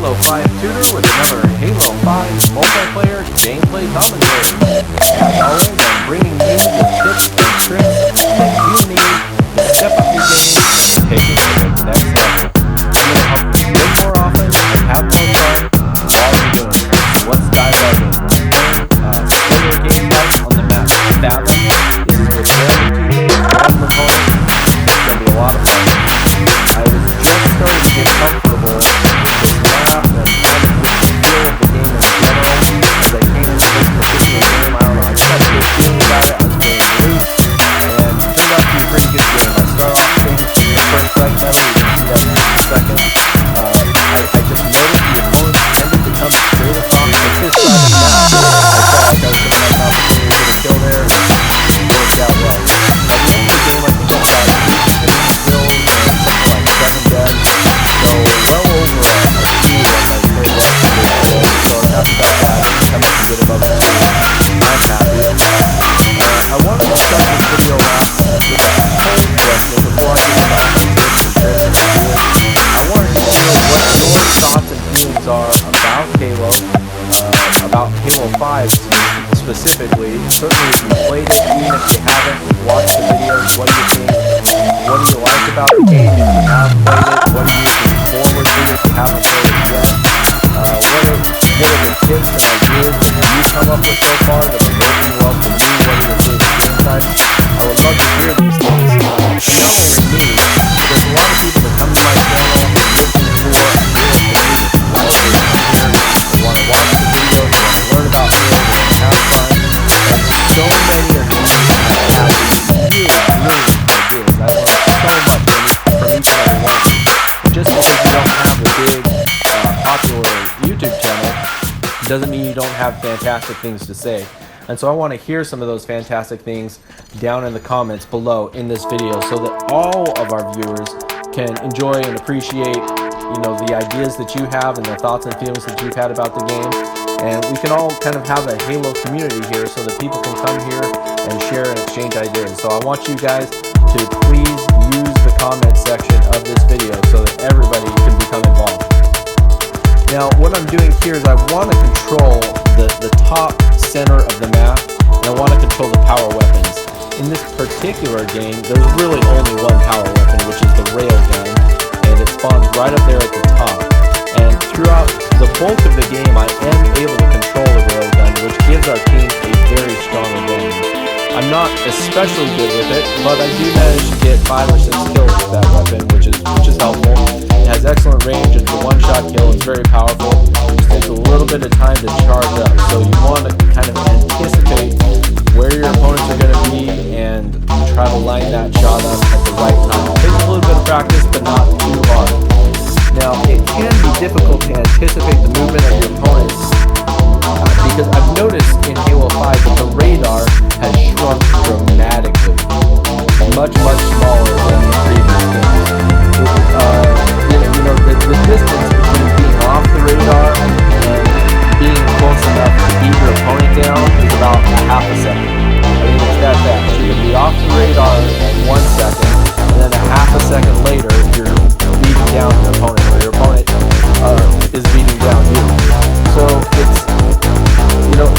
Halo 5 tutor with another Halo 5 multiplayer gameplay commentary. As always, I'm bringing you the tips and tricks that you need to step up your game and take it to the next level. I'm going to help you win more often and have more fun while you're doing it. So let's dive right in. Play your game night on the map Fathom. This is with random teammates, random opponents. It's going to be a lot of fun. I was just starting to get comfortable with this map and kind of with the feel of the game in general. As I came into this particular game, I don't know, I just had a good feeling about it. I was feeling loose, and it turned out to be a pretty good game. I start off things quite right now. We can see that in just a second. I just noticed the opponents tended to come straight across this side of the map. I felt like I was going to have an opportunity to get a kill there, and it worked out well. At the end of the game, I think I got 8 kills and something like 7 deaths. So well over a 2 on my third rest of this kill. So I'm happy about that. Come up and get above the 2. I'm happy. I wanted to start this video off with a poll question before I get into all my tips and tricks and ideas. I wanted to know what your thoughts and feelings are about Halo, about Halo 5 specifically. Certainly if you played it, even if you haven't watched the videos, what do you think? What do you like about the game? If you have played it, what are you looking forward to if you haven't played it yet? What are the tips and ideas that you come up with so far that are working well for you? What are your favorite game types? I would love to hear these things. Not only me, but there's a lot of people that come to my channel looking for a Halo community. They want to watch the videos, they want to learn about Halo, they want to have fun. And so many of you have these huge dreams and ideas. I learned so much from each and every one of you. Just because you don't have a big, popular YouTube channel doesn't mean you don't have fantastic things to say. And so I want to hear some of those fantastic things down in the comments below in this video so that all of our viewers can enjoy and appreciate, the ideas that you have and the thoughts and feelings that you've had about the game. And we can all kind of have a Halo community here so that people can come here and share and exchange ideas. So I want you guys to please use the comment section of this video so that everybody can become involved. Now, what I'm doing here is I want to control the top center of the map, and I want to control the power weapons. In this particular game, there's really only one power weapon, which is the railgun, and it spawns right up there at the top. And throughout the bulk of the game, I am able to control the railgun, which gives our team a very strong advantage. I'm not especially good with it, but I do manage to get 5 or 6 kills with that weapon, which is helpful. It has excellent range, it's a one-shot kill, it's very powerful. It just takes a little bit of time to charge up, so you want to kind of anticipate where your opponents are going to be and try to line that shot up at the right time. It takes a little bit of practice, but not too hard. Now, it can be difficult to anticipate the movement of your opponents because I've noticed in Halo 5 that the radar has shrunk dramatically. Much smaller than the previous games. The distance between being off the radar and being close enough to beat your opponent down is about a half a second. I mean, it's that fast. You can be off the radar in 1 second, and then a half a second later, you're beating down your opponent, or your opponent is beating down you. So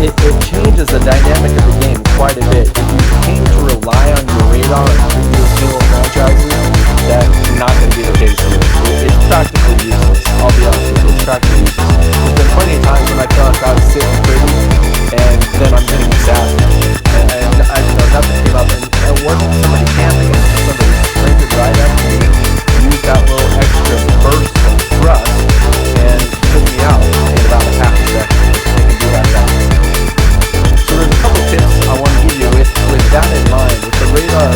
it changes the dynamic of the game quite a bit. If you came to rely on your radar in previous Halo franchises, that's not going to be the case here. It's practically useless. I'll be honest with you, it's practically useless. There's been plenty of times when I felt like I was sitting pretty, and then I'm getting assassinated. And nothing came up, and it wasn't somebody camping, it was somebody sprinted right up to me, used that little extra burst of thrust, and took me out in about a half a second. They can do that fast. So there's a couple tips I want to give you with that in mind. With the radar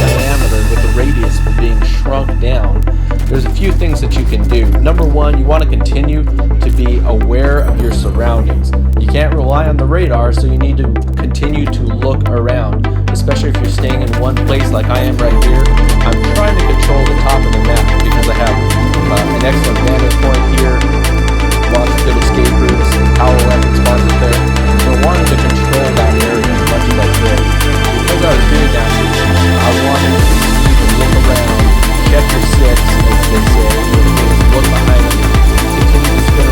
diameter, with the radius being shrunk down, there's a few things that you can do. Number one, you want to continue to be aware of your surroundings. You can't rely on the radar, so you need to continue to look around, especially if you're staying in one place like I am right here. I'm trying to control the top of the map because I have an excellent vantage point here, lots of good escape routes, power weapon spawns up there. So I wanted to control that area as much as I could. Because I was doing that, I wanted to look around, check your six, as they say, look behind you, continue to spin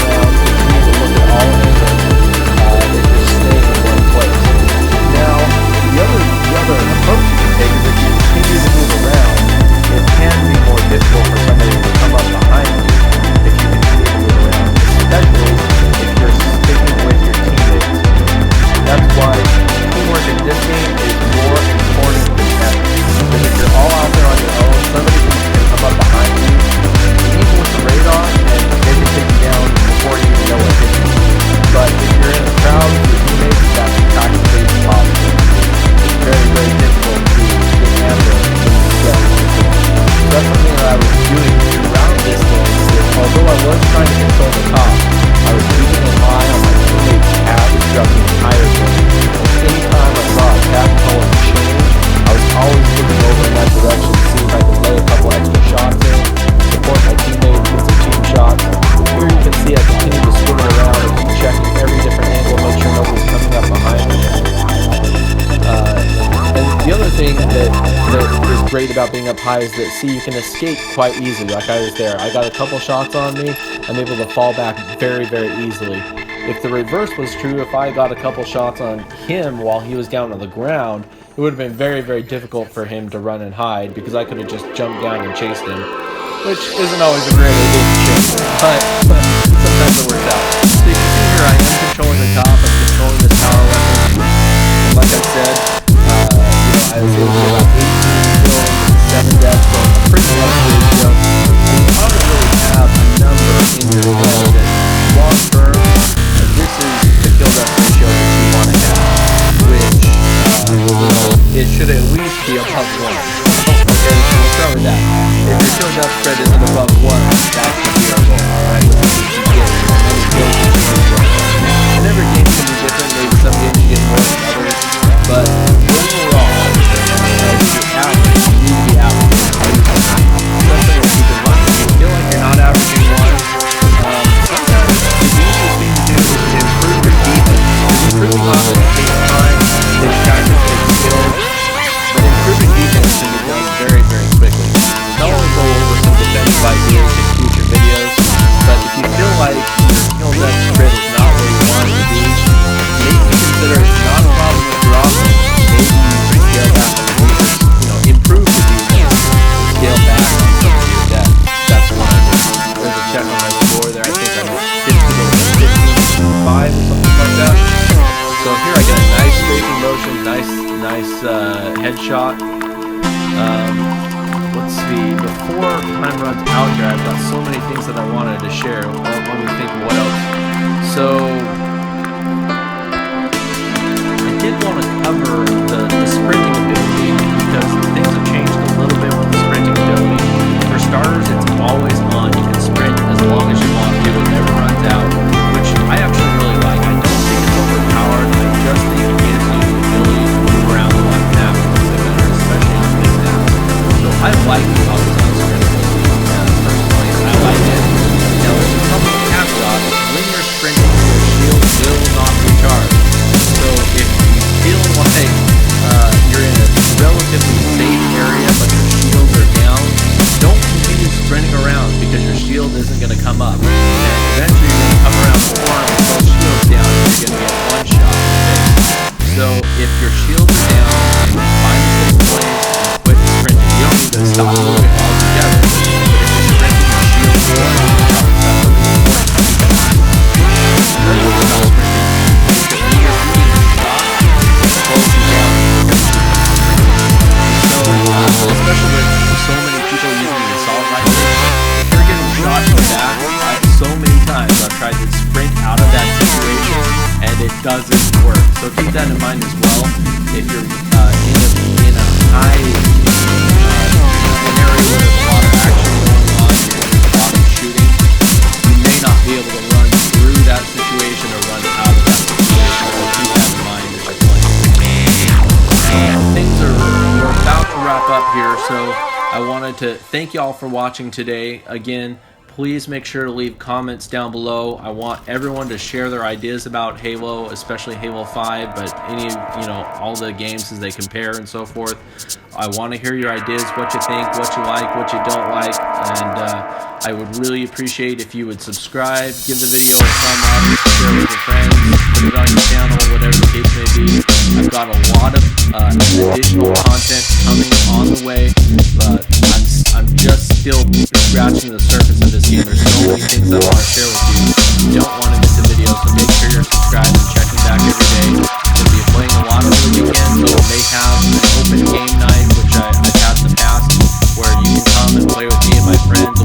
great about being up high is that, see, you can escape quite easily. Like I was there. I got a couple shots on me. I'm able to fall back very, very easily. If the reverse was true, if I got a couple shots on him while he was down on the ground, it would have been very, very difficult for him to run and hide, because I could have just jumped down and chased him, which isn't always a great idea to chase, but sometimes it works out. So you can see here I am controlling the top, I'm controlling this power weapon, and like I said, I was able to get about 18 kills and 7 deaths, so a pretty nice ratio. And you probably really have a number in your head that long term, this is the kill death ratio that you want to have, which it should at least be above 1. Okay, so we'll start with that. If your kill death spread isn't above 1, that should be our goal. Alright, let's see what you get. And every game can be different. Maybe some games you get more than others, but overall, as your average, you need to be averaging. Especially if you can run. If you feel like you're not averaging 1, sometimes the easiest thing to do is to improve your defense. Improving offense takes time, takes practice, takes skill, but improving defense can be done very, very quickly. I'll only go over some defensive ideas in future videos, but if you feel like your kill death spread is not where you want it to be, maybe consider it's not a problem with your offense. Maybe you can scale back on the defense, improve the defense, scale back on some of your death. That's what I do. There's a check on my score there. I think I'm 15-5 or something like that. So here I get a nice strafing motion, nice headshot. Let's see, before time runs out here, I've got so many things that I wanted to share. Let me think what else. So I did want to cover the sprinting ability, because things have changed a little bit with the sprinting ability. For starters, it's always on. You can sprint as long as you want to. It never runs out, which I actually really like. I don't think it's overpowered. I just think it gives you the ability to move around the left map a little bit better, especially on big maps. So I like the always on sprint ability. Personally, I like it. Now, there's a couple of caveats. When you're sprinting, your shield will not recharge. So if you feel like you're in a relatively safe area, but your shields are down, don't continue sprinting around, because your shield isn't going to come up. And eventually you're going to come around the corner with both shields down, and you're going to get one shot in the face. So if your shields are down, find a safe place and quit sprinting. You don't need to stop moving altogether, but if you're sprinting, your shield's down, that's something important to keep in mind. Another thing about sprinting is that when you're doing a shot, it slows you down. So, especially with so many people using the assault rifle, if you're getting shot in the back, so many times I've tried to sprint out of that situation, and it doesn't work. So keep that in mind as well. If you're in a high an area where there's a lot of action going on, there's a lot of shooting, you may not be able to run through that situation or run out of that situation. So keep that in mind as you're playing. We're about to wrap up here, so I wanted to thank you all for watching today. Again, please make sure to leave comments down below. I want everyone to share their ideas about Halo, especially Halo 5, but all the games as they compare and so forth. I want to hear your ideas, what you think, what you like, what you don't like, and I would really appreciate if you would subscribe, give the video a thumb up, share it with your friends, put it on your channel, whatever the case may be. I've got a lot of additional content coming on the way, but I'm just still scratching the surface of this game. There's so many things I want to share with you. You don't want to miss a video, so make sure you're subscribed and checking back every day. We'll be playing a lot over the weekend, so we may have an open game night, which I've had in the past, where you can come and play with me and my friends.